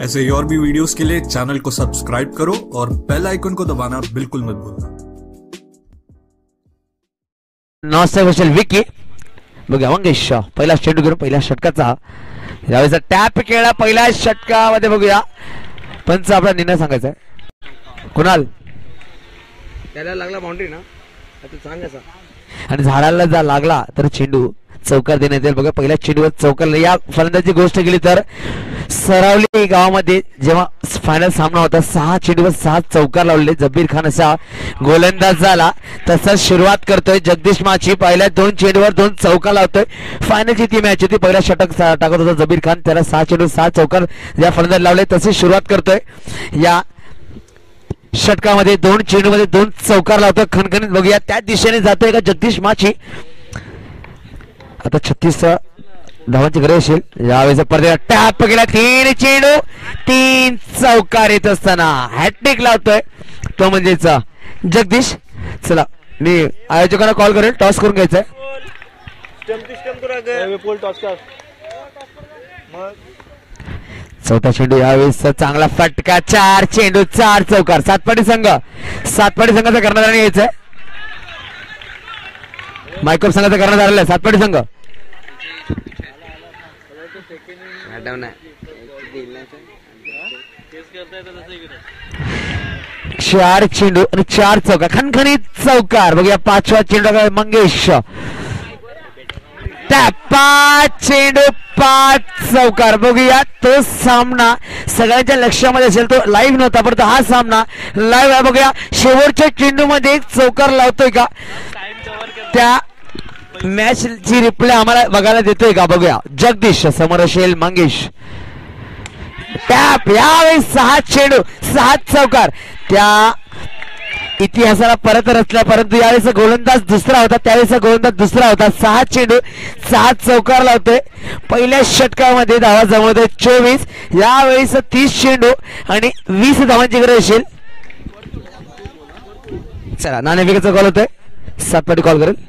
ऐसे ही और भी वीडियोस के लिए चैनल को सब्सक्राइब करो और बेल आइकन को दबाना बिल्कुल मत भूलना। नमस्ते कुशल विकी बघा मंगेश पहिला चेंडू घेऊन पहिल्या षटकाचा यावेळेचा टॅप केला पहिल्या षटकामध्ये बघूया पंच आपला निर्णय सांगायचा आहे कुणाल त्याला लागला बाउंड्री ना आता सांगायचा आणि झाडाला जर लागला तर चेंडू चौकार देण्यात येईल बघा पहिल्या चेंडूवर चौकार या फलंदाजी गोष्ट केली तर सरावली गावामध्ये जेव्हा फायनल सामना होता 6 चेंडूवर 6 चौकार लावले जबीर खान असा गोलंदाज झाला तसंच सुरुवात करतोय जगदीश माची पहिल्या 2 चेंडूवर 2 चौकार लावतोय फायनलची ती मॅच होती पहिला षटक टाकत होता जबीर खान त्याला 6 चेंडू 6 चौकार या फलंदाज लावले तशी सुरुवात करतोय या षटकामध्ये 2 चेंडूमध्ये 2 चौकार लावतोय खणखणीत बघूया त्या दिशेने जातोय का जगदीश माची आता 36 धावांची गरज असेल यावेळेस परत टॅप गेला 3 चेंडू 3 चौकार येत असताना हॅट्रिक लावतोय तो म्हणजेच जगदीश चला मी आयोजकांना कॉल करेल टॉस करून घ्यायचंय चौथा चेंडू यावेळेस चांगला फटका 4 चेंडू 4 चौकार सातपाडी संघाचा करण्यात यायचंय मायकोप संघाचा करण्यात आलेला आहे सातपाडी संघ 4 चेंडू आणि 4 चौकार खणखणीत चौकार बघूया 5वा चेंडू मंगेश 5 चेंडू 5 चौकार बघूया तो सामना सगळ्यांच्या लक्षामध्ये असेल तो लाईव्ह नव्हता पण हा सामना लाईव्ह आहे बघूया शेवटच्या चेंडू मध्ये एक चौकार लावतोय का त्या मॅच ची रिप्ले आम्हाला बघायला देतोय का बघूया जगदीश समोर असेल मंगेश टॅप यावेळी 6 चेंडू 6 चौकार त्या इतिहासाला परत रचला परंतु यावेळेस गोलंदाज दुसरा होता त्यावेळेस गोलंदाज दुसरा होता 6 चेंडू 6 चौकार लावतोय पहिल्या षटकामध्ये धावा जमवतोय 24 यावेळेस 30 चेंडू आणि 20 धावांची गरज असेल चला नाणेफेकीचा कॉल होतोय सातपाटी कॉल करेल